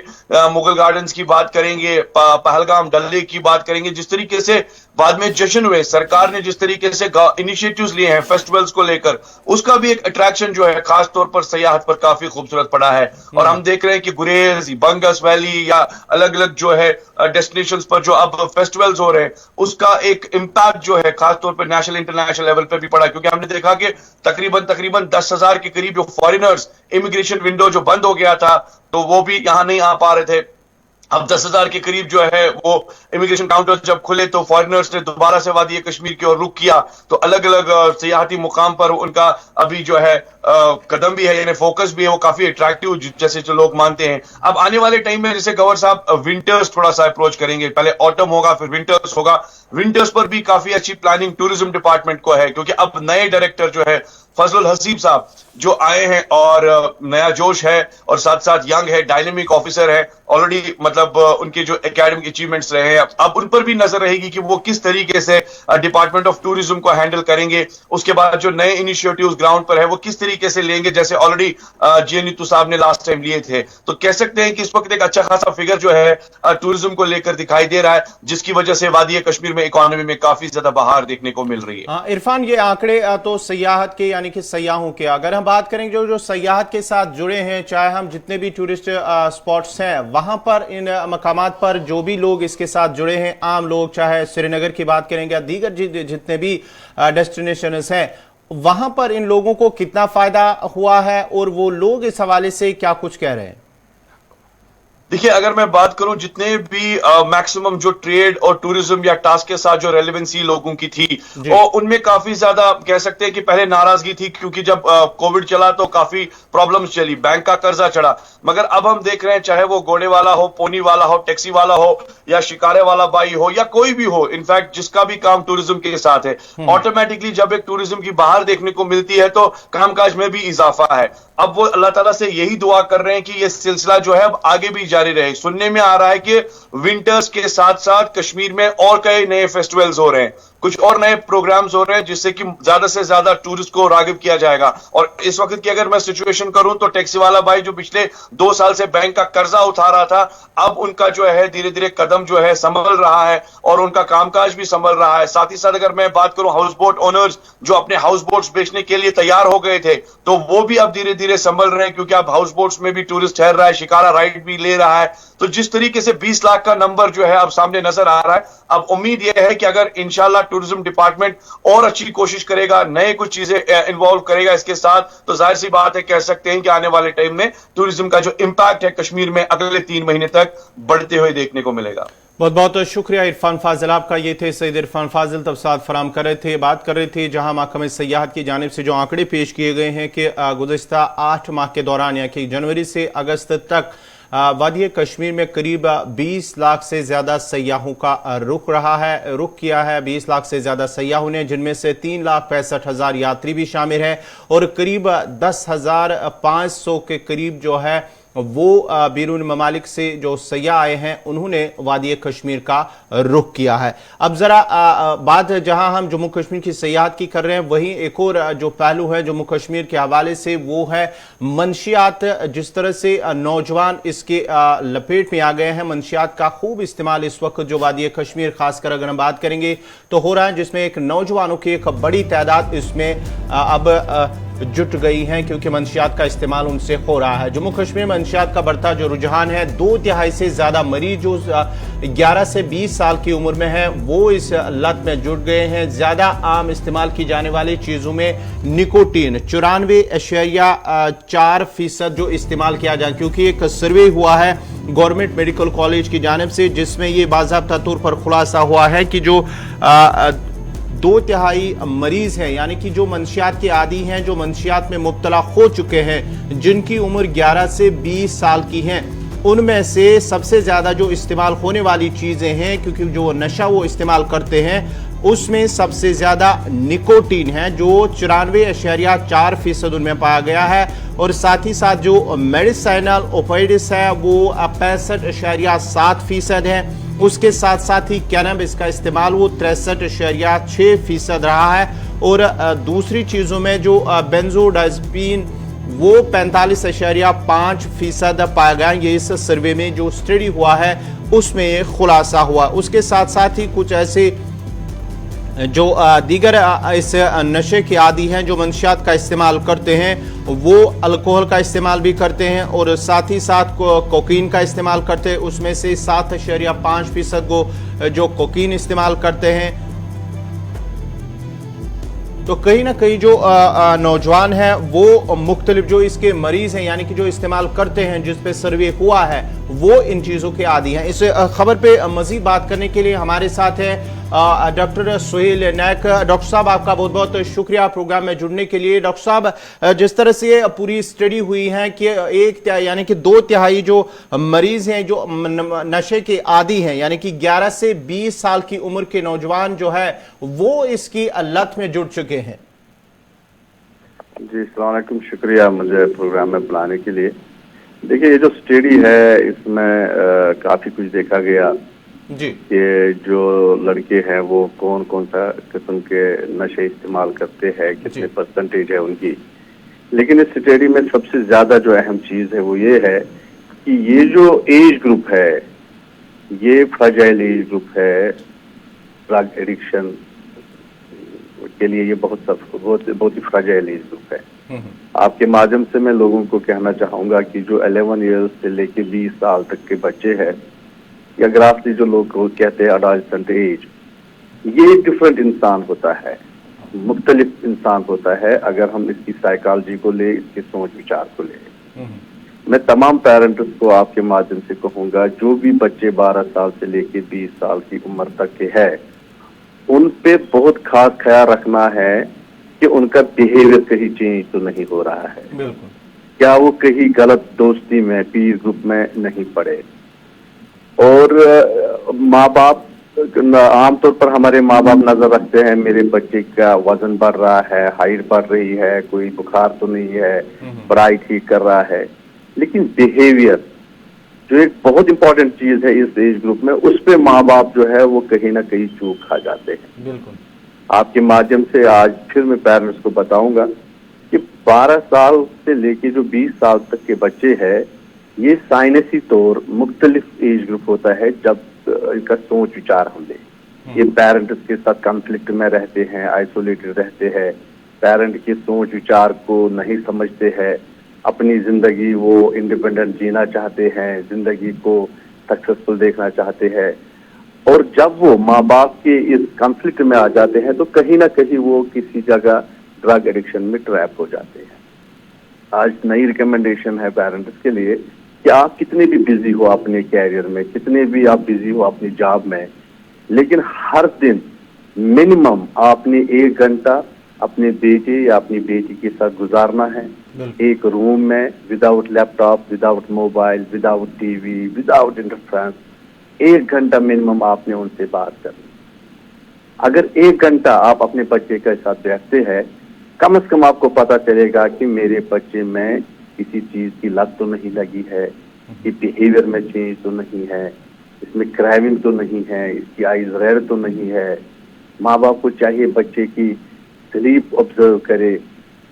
मुगल गार्डन्स की बात करेंगे, पहलगाम, डल लेक की बात करेंगे, जिस तरीके से बाद में जश्न हुए, सरकार ने जिस तरीके से इनिशिएटिव्स लिए हैं फेस्टिवल्स को लेकर, उसका भी एक अट्रैक्शन जो है खास तौर पर सयाहत पर काफी खूबसूरत पड़ा है। और हम देख रहे हैं कि गुरेज, बंगस वैली या अलग अलग जो है डेस्टिनेशंस पर जो अब फेस्टिवल्स हो रहे हैं, उसका एक इम्पैक्ट जो है खास तौर पर नेशनल इंटरनेशनल लेवल पर भी पड़ा। क्योंकि हमने देखा कि तकरीबन 10,000 के करीब जो फॉरेनर्स, इमिग्रेशन विंडो जो बंद हो गया था, तो वो भी यहां नहीं आ पा रहे थे। अब 10,000 के करीब जो है वो इमिग्रेशन काउंटर जब खुले तो फॉरेनर्स ने दोबारा से वादी कश्मीर की ओर रुख किया, तो अलग अलग सियाहती मुकाम पर उनका अभी जो है कदम भी है, यानी फोकस भी है, वो काफी अट्रैक्टिव जैसे जो लोग मानते हैं। अब आने वाले टाइम में जैसे गवर्नर साहब विंटर्स थोड़ा सा अप्रोच करेंगे, पहले ऑटम होगा फिर विंटर्स होगा। विंटर्स पर भी काफी अच्छी प्लानिंग टूरिज्म डिपार्टमेंट को है, क्योंकि अब नए डायरेक्टर जो है फजलुल हसीब साहब जो आए हैं और नया जोश है और साथ साथ यंग है, डायनेमिक ऑफिसर है, ऑलरेडी मतलब उनके जो एकेडमिक अचीवमेंट्स रहे हैं अब उन पर भी नजर रहेगी कि वो किस तरीके से डिपार्टमेंट ऑफ टूरिज्म को हैंडल करेंगे। उसके बाद जो नए इनिशिएटिव्स ग्राउंड पर है वो किस तरीके से लेंगे, जैसे ऑलरेडी जे नीतू साहब ने लास्ट टाइम लिए थे। तो कह सकते हैं कि इस वक्त एक अच्छा खासा फिगर जो है टूरिज्म को लेकर दिखाई दे रहा है, जिसकी वजह से वादी कश्मीर में इकोनॉमी में काफी ज्यादा बहार देखने को मिल रही है। इरफान, ये आंकड़े तो सयाहत के यानी कि सयाहों के, अगर हम बात करें जो सयाहत के साथ जुड़े हैं, चाहे हम जितने भी टूरिस्ट स्पॉट्स हैं वहां पर इन मकामात पर जो भी लोग इसके साथ जुड़े हैं, आम लोग, चाहे श्रीनगर की बात करेंगे या दीगर जितने भी डेस्टिनेशंस हैं, वहां पर इन लोगों को कितना फायदा हुआ है और वो लोग इस हवाले से क्या कुछ कह रहे हैं? देखिए, अगर मैं बात करूं जितने भी मैक्सिमम जो ट्रेड और टूरिज्म या टास्क के साथ जो रेलेवेंसी लोगों की थी, और उनमें काफी ज्यादा कह सकते हैं कि पहले नाराजगी थी, क्योंकि जब कोविड चला तो काफी प्रॉब्लम्स चली, बैंक का कर्जा चढ़ा। मगर अब हम देख रहे हैं, चाहे वो घोड़े वाला हो, पोनी वाला हो, टैक्सी वाला हो या शिकारे वाला भाई हो या कोई भी हो, इनफैक्ट जिसका भी काम टूरिज्म के साथ है, ऑटोमेटिकली जब एक टूरिज्म की बाहर देखने को मिलती है तो कामकाज में भी इजाफा है। अब वो अल्लाह ताला से यही दुआ कर रहे हैं कि ये सिलसिला जो है अब आगे भी जारी रहे। सुनने में आ रहा है कि विंटर्स के साथ साथ कश्मीर में और कई नए फेस्टिवल्स हो रहे हैं, कुछ और नए प्रोग्राम्स हो रहे हैं, जिससे कि ज्यादा से ज्यादा टूरिस्ट को रागिब किया जाएगा। और इस वक्त की अगर मैं सिचुएशन करूं तो टैक्सी वाला भाई जो पिछले 2 साल से बैंक का कर्जा उठा रहा था, अब उनका जो है धीरे धीरे कदम जो है संभल रहा है और उनका कामकाज भी संभल रहा है। साथ ही साथ अगर मैं बात करूं हाउस बोट ओनर्स जो अपने हाउस बोट्स बेचने के लिए तैयार हो गए थे, तो वो भी अब धीरे धीरे संभल रहे हैं, क्योंकि अब हाउस बोट्स में भी टूरिस्ट ठहर रहा है, शिकारा राइड भी ले रहा है। तो जिस तरीके से 20 लाख का नंबर जो है अब सामने नजर आ रहा है, अब उम्मीद यह है कि अगर इंशाल्लाह टूरिज्म डिपार्टमेंट और अच्छी कोशिश करेगा, नए कुछ चीजें इन्वॉल्व करेगा इसके साथ, तो जाहिर सी बात है कह सकते हैं कि आने वाले टाइम में टूरिज्म का जो इंपैक्ट है कश्मीर में अगले 3 महीने तक बढ़ते हुए देखने को मिलेगा। बहुत बहुत शुक्रिया इरफान फाजिल आपका। ये थे सईद इरफान फाजिल, तफसीलात फराम कर रहे थे, बात कर रहे थे, जहां महकमे सयाहत की जानिब से जो आंकड़े पेश किए गए हैं कि गुज़िश्ता 8 माह के दौरान यानी कि जनवरी से अगस्त तक वादी कश्मीर में करीब 20 लाख से ज्यादा सयाहों का रुख किया है। 20 लाख से ज्यादा सयाहों ने, जिनमें से 3,65,000 यात्री भी शामिल हैं और करीब 10,500 के करीब जो है वो बैरून ममालिक से जो सयाह आए हैं उन्होंने वादी कश्मीर का रुख किया है। अब जरा बात जहां हम जम्मू कश्मीर की सयाहत की कर रहे हैं, वहीं एक और जो पहलू है जम्मू कश्मीर के हवाले से वो है मंशियात। जिस तरह से नौजवान इसके लपेट में आ गए हैं, मंशियात का खूब इस्तेमाल इस वक्त जो वादी कश्मीर खासकर अगर हम बात करेंगे तो हो रहा है, जिसमें एक नौजवानों की एक बड़ी तादाद इसमें अब जुट गई हैं, क्योंकि मंशियात का इस्तेमाल उनसे हो रहा है। जम्मू कश्मीर में मंशियात का बढ़ता जो रुझान है, 2 तिहाई से ज्यादा मरीज जो 11 से 20 साल की उम्र में हैं वो इस लत में जुट गए हैं। ज्यादा आम इस्तेमाल की जाने वाली चीजों में निकोटीन 94.4% जो इस्तेमाल किया जाए, क्योंकि एक सर्वे हुआ है गवर्नमेंट मेडिकल कॉलेज की जानिब से, जिसमें ये बाज़ाब्ता तौर पर खुलासा हुआ है कि जो 2 तिहाई मरीज हैं यानी कि जो मंशियात के आदी हैं, जो मंशियात में मुब्तला हो चुके हैं, जिनकी उम्र 11 से 20 साल की हैं, उनमें से सबसे ज्यादा जो इस्तेमाल होने वाली चीजें हैं, क्योंकि जो नशा वो इस्तेमाल करते हैं उसमें सबसे ज्यादा निकोटीन है जो 94.4% उनमें पाया गया है। और साथ ही साथ जो मेडिसिनल ओपिएट्स है वो 65.7% है। उसके साथ साथ ही कैनबिस का इस्तेमाल वो 63.6% रहा है। और दूसरी चीज़ों में जो बेंजोडाइज़पीन वो 45.5% पाया गया। ये इस सर्वे में जो स्टडी हुआ है उसमें ये खुलासा हुआ। उसके साथ साथ ही कुछ ऐसे जो दीगर इस नशे के आदी हैं जो मंशियात का इस्तेमाल करते हैं, वो अल्कोहल का इस्तेमाल भी करते हैं और साथ ही साथ कोकीन का इस्तेमाल करते हैं। उसमें से 7.5% को जो कोकीन इस्तेमाल करते हैं। तो कहीं ना कहीं जो नौजवान है वो मुख्तलिफ जो इसके मरीज हैं यानी कि जो इस्तेमाल करते हैं, जिस पे सर्वे हुआ है, वो इन चीज़ों के आदी हैं। इस खबर पे मज़ीद बात करने के लिए हमारे साथ हैं डॉक्टर सुहेल नायक। डॉक्टर साहब, आपका बहुत बहुत शुक्रिया प्रोग्राम में जुड़ने के लिए। डॉक्टर साहब, जिस तरह से ये पूरी स्टडी हुई है कि यानी कि 2/3 जो मरीज हैं जो नशे के आदी हैं, यानी कि 11 से 20 साल की उम्र के नौजवान जो है वो इसकी लत में जुड़ चुके हैं। जी, अस्सलाम वालेकुम, शुक्रिया मुझे प्रोग्राम में बुलाने के लिए। देखिए, ये जो स्टडी है इसमें काफ़ी कुछ देखा गया जी कि जो लड़के हैं वो कौन कौन सा किस्म के नशे इस्तेमाल करते हैं, कितने परसेंटेज है उनकी। लेकिन इस स्टडी में सबसे ज़्यादा जो अहम चीज़ है वो ये है कि ये जो एज ग्रुप है, ये फ्रजाइल एज ग्रुप है। ड्रग एडिक्शन के लिए ये बहुत ही फ्रजाइल एज ग्रुप है। आपके माध्यम से मैं लोगों को कहना चाहूँगा कि जो 11 ईयर्स से लेके 20 साल तक के बच्चे हैं, या ग्राफली जो लोग कहते हैं अडोलेसेंट एज, ये डिफरेंट इंसान होता है, मुख्तलिफ इंसान होता है। अगर हम इसकी साइकोलॉजी को ले, इसके सोच विचार को ले, मैं तमाम पेरेंट्स को आपके माध्यम से कहूँगा, जो भी बच्चे 12 साल से लेके 20 साल की उम्र तक के हैं, उन पे बहुत खास ख्याल रखना है कि उनका बिहेवियर कहीं चेंज तो नहीं हो रहा है। बिल्कुल। क्या वो कहीं गलत दोस्ती में, पीर ग्रुप में नहीं पड़े। और माँ बाप, आमतौर पर हमारे माँ बाप नजर रखते हैं मेरे बच्चे का वजन बढ़ रहा है, हाइट बढ़ रही है, कोई बुखार तो नहीं है, पढ़ाई ठीक कर रहा है। लेकिन बिहेवियर जो एक बहुत इंपॉर्टेंट चीज है इस एज ग्रुप में, उस पे माँ बाप जो है वो कहीं ना कहीं चूक खा जाते हैं। बिल्कुल। आपके माध्यम से आज फिर मैं पेरेंट्स को बताऊंगा कि 12 साल से लेके जो 20 साल तक के बच्चे हैं, ये साइंसी तौर मुख्तलिफ एज ग्रुप होता है जब इनका सोच विचार हम ले। ये पेरेंट्स के साथ कॉन्फ्लिक्ट में रहते हैं, आइसोलेटेड रहते हैं, पेरेंट के सोच विचार को नहीं समझते हैं, अपनी जिंदगी वो इंडिपेंडेंट जीना चाहते हैं, जिंदगी को सक्सेसफुल देखना चाहते हैं। और जब वो माँ बाप के इस कॉन्फ्लिक्ट में आ जाते हैं तो कहीं ना कहीं वो किसी जगह ड्रग एडिक्शन में ट्रैप हो जाते हैं। आज नई रिकमेंडेशन है पेरेंट्स के लिए कि आप कितने भी बिजी हो अपने कैरियर में, कितने भी आप बिजी हो अपनी जॉब में, लेकिन हर दिन मिनिमम आपने 1 घंटा अपने बेटे या अपनी बेटी के साथ गुजारना है, एक रूम में, without laptop, without mobile, without TV, without interference. 1 घंटा मिनिमम आपने उनसे बात करनी। अगर 1 घंटा आप अपने बच्चे के साथ बैठते हैं, कम से कम आपको पता चलेगा कि मेरे बच्चे में किसी चीज की लत तो नहीं लगी है, कि बिहेवियर में चेंज तो नहीं है, इसमें क्राइमिंग तो नहीं है, इसकी आइज रेयर तो नहीं है। माँ बाप को चाहिए बच्चे की स्लीप ऑब्जर्व करे,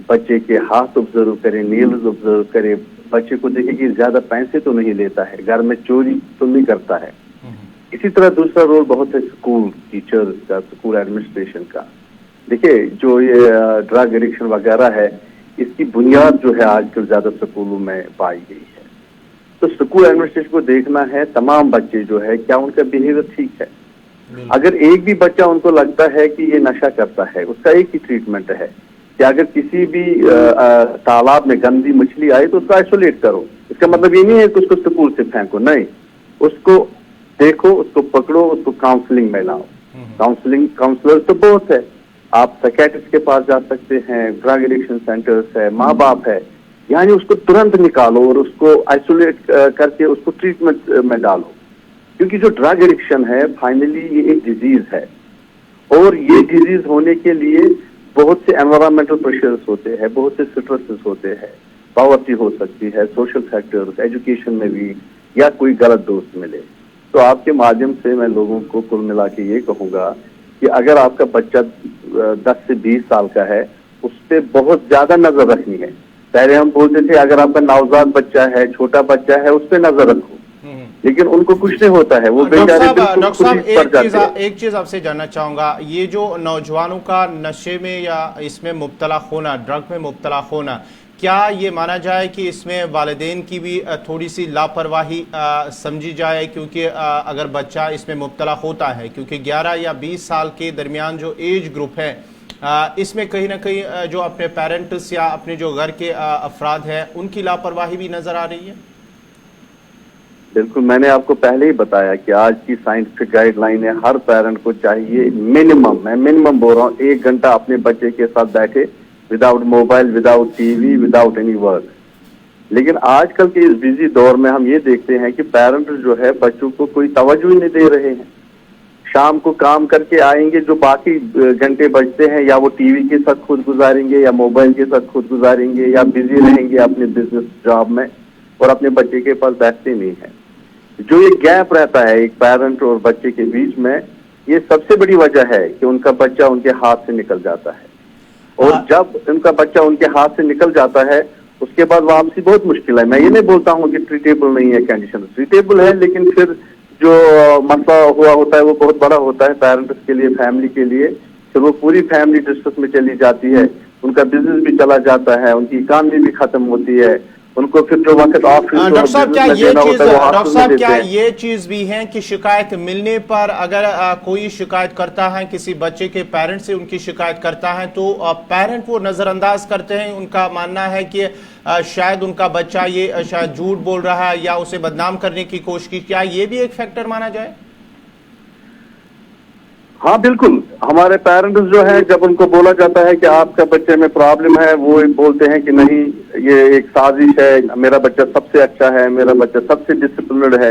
बच्चे के हाथ ऑब्जर्व करे, नील्स ऑब्जर्व करे, बच्चे को देखे कि ज्यादा पैसे तो नहीं लेता है, घर में चोरी तो नहीं करता है। इसी तरह दूसरा रोल बहुत है स्कूल टीचर्स का, स्कूल एडमिनिस्ट्रेशन का। देखिए, जो ये ड्रग एडिक्शन वगैरह है, इसकी बुनियाद जो है आजकल ज्यादा स्कूलों में पाई गई है। तो स्कूल एडमिनिस्ट्रेशन को देखना है तमाम बच्चे जो है क्या उनका बिहेवियर ठीक है। अगर एक भी बच्चा उनको लगता है कि ये नशा करता है, उसका एक ही ट्रीटमेंट है कि अगर किसी भी तालाब में गंदी मछली आई तो उसको आइसोलेट करो। इसका मतलब ये नहीं है कि उसको स्कूल से फेंको, नहीं, उसको देखो, उसको पकड़ो, उसको काउंसलिंग में लाओ। काउंसलर तो बहुत है, आप साइकियाट्रिस्ट के पास जा सकते हैं, ड्रग एडिक्शन सेंटर्स है, माँ बाप है, यानी उसको तुरंत निकालो और उसको आइसोलेट करके उसको ट्रीटमेंट में डालो। क्योंकि जो ड्रग एडिक्शन है फाइनली ये एक डिजीज है, और ये डिजीज होने के लिए बहुत से एनवायरमेंटल प्रेशर्स होते हैं, बहुत से स्ट्रेसेस होते हैं, पॉवर्टी हो सकती है, सोशल फैक्टर्स, एजुकेशन में भी, या कोई गलत दोस्त मिले। तो आपके माध्यम से मैं लोगों को कुल मिला के ये कहूँगा कि अगर आपका बच्चा 10 से 20 साल का है, उस पर बहुत ज्यादा नजर रखनी है। पहले हम बोलते थे अगर आपका नवजात बच्चा है, छोटा बच्चा है, उस पर नजर रखो, लेकिन उनको कुछ नहीं होता है, वो बेचारे डॉक्टर साहब एक चीज आपसे जानना चाहूंगा, ये जो नौजवानों का नशे में या इसमें मुब्तला होना, ड्रग में मुब्तला होना, क्या ये माना जाए कि इसमें वालिदैन की भी थोड़ी सी लापरवाही समझी जाए? क्योंकि अगर बच्चा इसमें मुब्तला होता है, क्योंकि 11 या 20 साल के दरमियान जो एज ग्रुप है, इसमें कहीं ना कहीं जो अपने पेरेंट्स या अपने जो घर के अफराद हैं उनकी लापरवाही भी नजर आ रही है। बिल्कुल, मैंने आपको पहले ही बताया कि आज की साइंटिफिक गाइडलाइन है, हर पेरेंट को चाहिए मिनिमम, मैं मिनिमम बोल रहा हूँ, 1 घंटा अपने बच्चे के साथ बैठे, without mobile, without TV, without any work. लेकिन आजकल के इस बिजी दौर में हम ये देखते हैं कि पेरेंट्स जो है बच्चों को कोई तवज्जो ही नहीं दे रहे हैं। शाम को काम करके आएंगे, जो बाकी घंटे बचते हैं या वो टीवी के साथ खुद गुजारेंगे या मोबाइल के साथ खुद गुजारेंगे या बिजी रहेंगे अपने बिजनेस जॉब में, और अपने बच्चे के पास बैठते नहीं है। जो ये गैप रहता है एक पेरेंट और बच्चे के बीच में, ये सबसे बड़ी वजह है कि उनका बच्चा उनके हाथ से निकल जाता है। और जब उनका बच्चा उनके हाथ से निकल जाता है, उसके बाद वापसी बहुत मुश्किल है। मैं ये नहीं बोलता हूँ कि ट्रीटेबल नहीं है, कंडीशन ट्रीटेबल है, लेकिन फिर जो मसला हुआ होता है वो बहुत बड़ा होता है पेरेंट्स के लिए, फैमिली के लिए। फिर वो पूरी फैमिली डिस्ट्रेस में चली जाती है, उनका बिजनेस भी चला जाता है, उनकी इकॉनमी भी खत्म होती है, उनको फिर जो वक्त ऑफिस डॉक्टर साहब क्या ये ये चीज भी है कि शिकायत मिलने पर अगर कोई शिकायत करता है, किसी बच्चे के पेरेंट से उनकी शिकायत करता है, तो पेरेंट वो नजरअंदाज करते हैं, उनका मानना है कि शायद उनका बच्चा ये शायद झूठ बोल रहा है या उसे बदनाम करने की कोशिश की, क्या ये भी एक फैक्टर माना जाए? हाँ बिल्कुल, हमारे पेरेंट्स जो है जब उनको बोला जाता है कि आपका बच्चे में प्रॉब्लम है, वो बोलते हैं कि नहीं ये एक साजिश है, मेरा बच्चा सबसे अच्छा है, मेरा बच्चा सबसे डिसिप्लिन्ड है,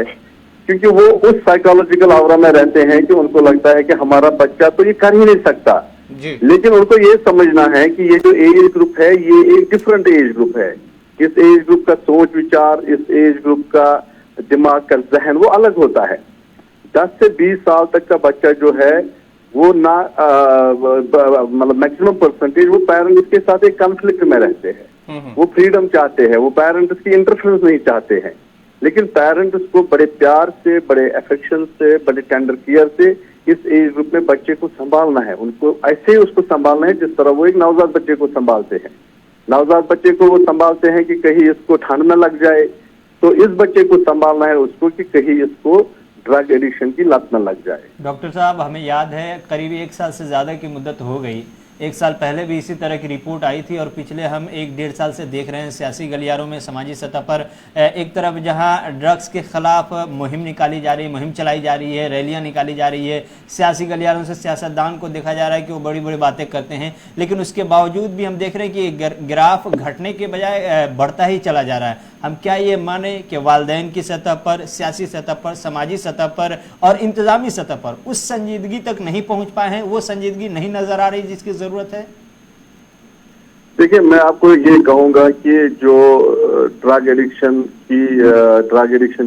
क्योंकि वो उस साइकोलॉजिकल ऑरा में रहते हैं कि उनको लगता है कि हमारा बच्चा तो ये कर ही नहीं सकता जी। लेकिन उनको ये समझना है कि ये जो एज ग्रुप है ये एक डिफरेंट एज ग्रुप है। इस एज ग्रुप का सोच विचार, इस एज ग्रुप का दिमाग का जहन वो अलग होता है। 10 से 20 साल तक का बच्चा जो है वो ना मतलब मैक्सिमम परसेंटेज वो पेरेंट्स के साथ एक कॉन्फ्लिक्ट में रहते हैं, वो फ्रीडम चाहते हैं, वो पेरेंट्स की इंटरफेरेंस नहीं चाहते हैं। लेकिन पेरेंट्स को बड़े प्यार से, बड़े अफेक्शन से, बड़े टेंडर केयर से इस एज ग्रुप में बच्चे को संभालना है। उनको ऐसे ही उसको संभालना है जिस तरह वो एक नवजात बच्चे को संभालते हैं। नवजात बच्चे को वो संभालते हैं कि कहीं इसको ठंड न लग जाए, तो इस बच्चे को संभालना है उसको कि कहीं इसको ड्रग एडिक्शन की लत न लग जाए। डॉक्टर साहब, हमें याद है करीब 1 साल से ज़्यादा की मुद्दत हो गई, 1 साल पहले भी इसी तरह की रिपोर्ट आई थी, और पिछले हम 1-1.5 साल से देख रहे हैं सियासी गलियारों में, समाजी सतह पर एक तरफ जहां ड्रग्स के खिलाफ मुहिम निकाली जा रही है, मुहिम चलाई जा रही है, रैलियां निकाली जा रही है, सियासी गलियारों से सियासतदान को देखा जा रहा है कि वो बड़ी बड़ी बातें करते हैं, लेकिन उसके बावजूद भी हम देख रहे हैं कि ग्राफ घटने के बजाय बढ़ता ही चला जा रहा है। हम क्या ये माने कि वालिदैन की सतह पर, सियासी सतह पर, समाजी सतह पर और इंतजामी सतह पर उस संजीदगी तक नहीं पहुंच पाए हैं, वो संजीदगी नहीं नजर आ रही जिसकी जरूरत है? देखिए, मैं आपको ये कहूंगा कि जो ड्रग एडिक्शन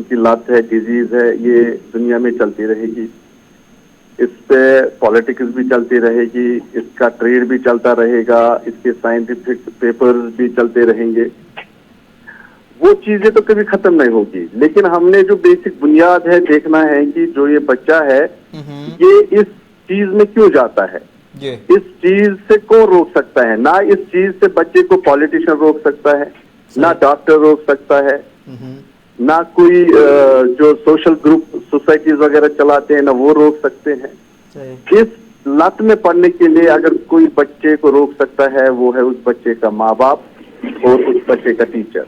की लत है, डिजीज है, ये दुनिया में चलती रहेगी। इस पे पॉलिटिक्स भी चलती रहेगी, इसका ट्रेड भी चलता रहेगा, इसके साइंटिफिक पेपर्स भी चलते रहेंगे। वो चीजें तो कभी खत्म नहीं होगी, लेकिन हमने जो बेसिक बुनियाद है देखना है कि जो ये बच्चा है ये इस चीज में क्यों जाता है, इस चीज से कौन रोक सकता है। ना इस चीज से बच्चे को पॉलिटिशियन रोक सकता है, ना डॉक्टर रोक सकता है, ना कोई जो सोशल ग्रुप सोसाइटीज वगैरह चलाते हैं ना वो रोक सकते हैं। इस लत में पड़ने के लिए अगर कोई बच्चे को रोक सकता है वो है उस बच्चे का माँ बाप और उस बच्चे का टीचर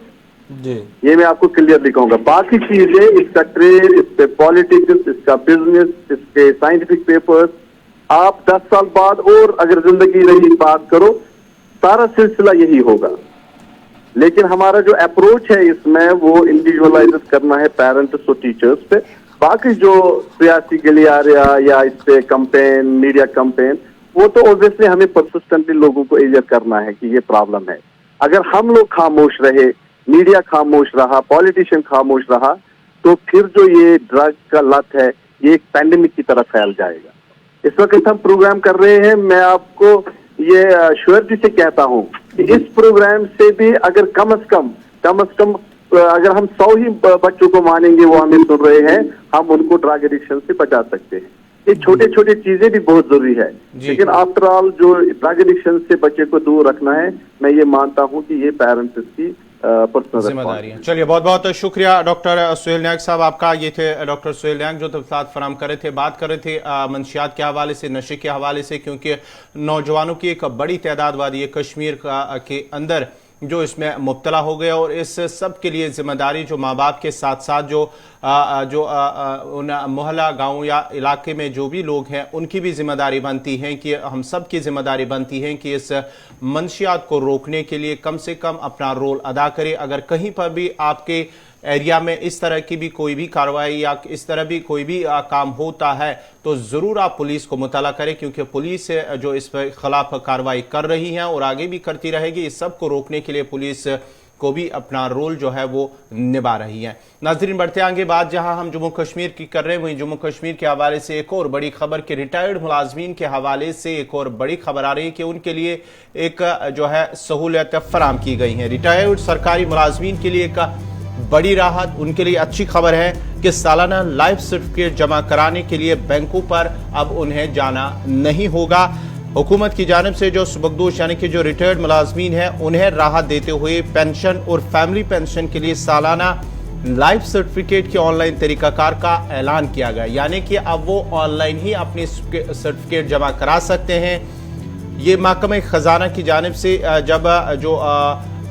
जी। ये मैं आपको क्लियरली कहूंगा। बाकी चीजें, इसका ट्रेड, इस पे पॉलिटिक्स, इसका बिजनेस, इसके साइंटिफिक पेपर्स, आप 10 साल बाद और अगर जिंदगी रही बात करो, सारा सिलसिला यही होगा। लेकिन हमारा जो अप्रोच है इसमें वो इंडिविजुअलाइज करना है पेरेंट्स और टीचर्स पे। बाकी जो सियासी गलियारा या इस पे कैंपेन, मीडिया कैंपेन, वो तो ऑब्वियसली हमें परसिस्टेंटली लोगों को अवेयर करना है कि ये प्रॉब्लम है। अगर हम लोग खामोश रहे, मीडिया खामोश रहा, पॉलिटिशियन खामोश रहा, तो फिर जो ये ड्रग का लत है ये एक पैंडेमिक की तरह फैल जाएगा। इस वक्त हम प्रोग्राम कर रहे हैं, मैं आपको ये श्योरिटी से कहता हूं कि इस प्रोग्राम से भी अगर कम से कम अगर हम 100 ही बच्चों को मानेंगे वो हमें सुन रहे हैं, हम उनको ड्रग एडिक्शन से बचा सकते हैं। ये छोटे छोटे चीजें भी बहुत जरूरी है, लेकिन आफ्टर ऑल जो ड्रग एडिक्शन से बच्चे को दूर रखना है, मैं ये मानता हूं कि ये पेरेंट्स की पर्सनल जिम्मेदारी है। चलिए, बहुत बहुत शुक्रिया डॉक्टर सुहेल नायक साहब आपका। ये थे डॉक्टर सुहेल नायक जो तफसीलात फराम कर रहे थे, बात कर रहे थे मंशियात के हवाले से, नशे के हवाले से, क्योंकि नौजवानों की एक बड़ी तादाद वादी कश्मीर के अंदर जो इसमें मुब्तला हो गए और इस सब के लिए जिम्मेदारी जो माँ बाप के साथ साथ जो उन मोहल्ला गांव या इलाके में जो भी लोग हैं उनकी भी जिम्मेदारी बनती है कि हम सब की जिम्मेदारी बनती है कि इस मंशियात को रोकने के लिए कम से कम अपना रोल अदा करें। अगर कहीं पर भी आपके एरिया में इस तरह की भी कोई भी कार्रवाई या इस तरह भी कोई भी काम होता है तो ज़रूर आप पुलिस को मुतला करें, क्योंकि पुलिस जो इस पर खिलाफ कार्रवाई कर रही है और आगे भी करती रहेगी। इस सब को रोकने के लिए पुलिस को भी अपना रोल जो है वो निभा रही है। नाज़रीन, बढ़ते आगे बात जहां हम जम्मू कश्मीर की कर रहे हैं, वहीं जम्मू कश्मीर के हवाले से एक और बड़ी खबर के रिटायर्ड मुलाजमीन के हवाले से एक और बड़ी खबर आ रही है कि उनके लिए एक जो है सहूलियत फराम की गई है। रिटायर्ड सरकारी मुलाजमीन के लिए एक बड़ी राहत, उनके लिए अच्छी खबर है कि सालाना लाइफ सर्टिफिकेट जमा कराने के लिए बैंकों पर अब उन्हें जाना नहीं होगा। हुकूमत की जानिब से जो सुबकदोश यानी कि जो रिटायर्ड मुलाजमीन है उन्हें राहत देते हुए पेंशन और फैमिली पेंशन के लिए सालाना लाइफ सर्टिफिकेट के ऑनलाइन तरीकाकार का ऐलान किया गया, यानी कि अब वो ऑनलाइन ही अपनी सर्टिफिकेट जमा करा सकते हैं। ये महकमा खजाना की जानिब से जब जो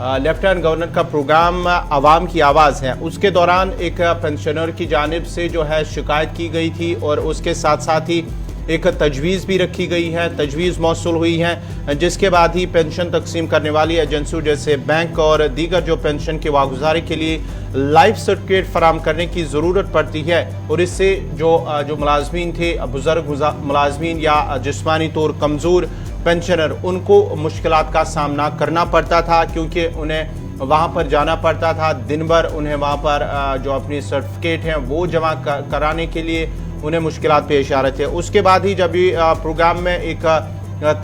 लेफ्टिनेंट गवर्नर का प्रोग्राम आवाम की आवाज़ है उसके दौरान एक पेंशनर की जानिब से जो है शिकायत की गई थी और उसके साथ साथ ही एक तजवीज़ भी रखी गई है, तजवीज़ मौसूल हुई है, जिसके बाद ही पेंशन तकसीम करने वाली एजेंसियों जैसे बैंक और दीगर जो पेंशन के वागुजारी के लिए लाइफ सर्टिफिकेट फराम करने की ज़रूरत पड़ती है। और इससे जो मुलाजमीन थे, बुजुर्ग मुलाजमीन या जिस्मानी तौर कमज़ोर पेंशनर, उनको मुश्किलात का सामना करना पड़ता था, क्योंकि उन्हें वहाँ पर जाना पड़ता था दिन भर। उन्हें वहाँ पर जो अपनी सर्टिफिकेट हैं वो जमा कराने के लिए उन्हें मुश्किलात पेश आ रहे थे। उसके बाद ही जब प्रोग्राम में एक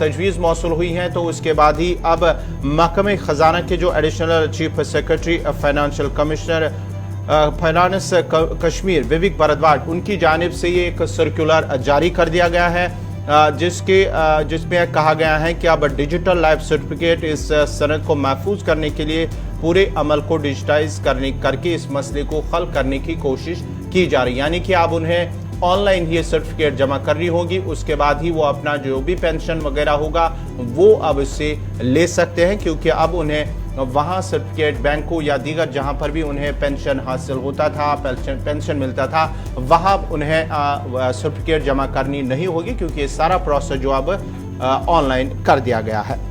तजवीज़ मौसूल हुई है तो उसके बाद ही अब महकमे खजाना के जो additional chief secretary financial commissioner finance Kashmir Vivek Bhardwaj, उनकी जानिब से ये एक सर्कुलर जारी कर दिया गया है जिसमें कहा गया है कि अब डिजिटल लाइफ सर्टिफिकेट इस सनद को महफूज करने के लिए पूरे अमल को डिजिटाइज करके इस मसले को हल करने की कोशिश की जा रही है। यानी कि अब उन्हें ऑनलाइन ही सर्टिफिकेट जमा करनी होगी, उसके बाद ही वो अपना जो भी पेंशन वगैरह होगा वो अब इससे ले सकते हैं, क्योंकि अब उन्हें वहाँ सर्टिफिकेट बैंकों या दीगर जहाँ पर भी उन्हें पेंशन हासिल होता था, पेंशन मिलता था, वहाँ उन्हें सर्टिफिकेट जमा करनी नहीं होगी, क्योंकि ये सारा प्रोसेस जो अब ऑनलाइन कर दिया गया है।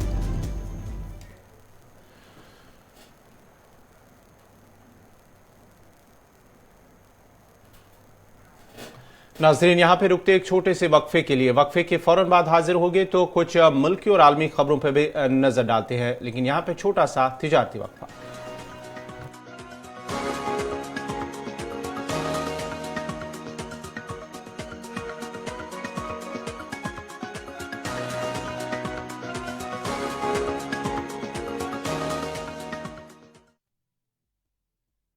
नाज़रीन, यहाँ पे रुकते एक छोटे से वक्फे के लिए, वक्फे के फौरन बाद हाजिर होंगे तो कुछ मुल्की और आलमी खबरों पर भी नजर डालते हैं, लेकिन यहाँ पे छोटा सा तिजारती वक्फा।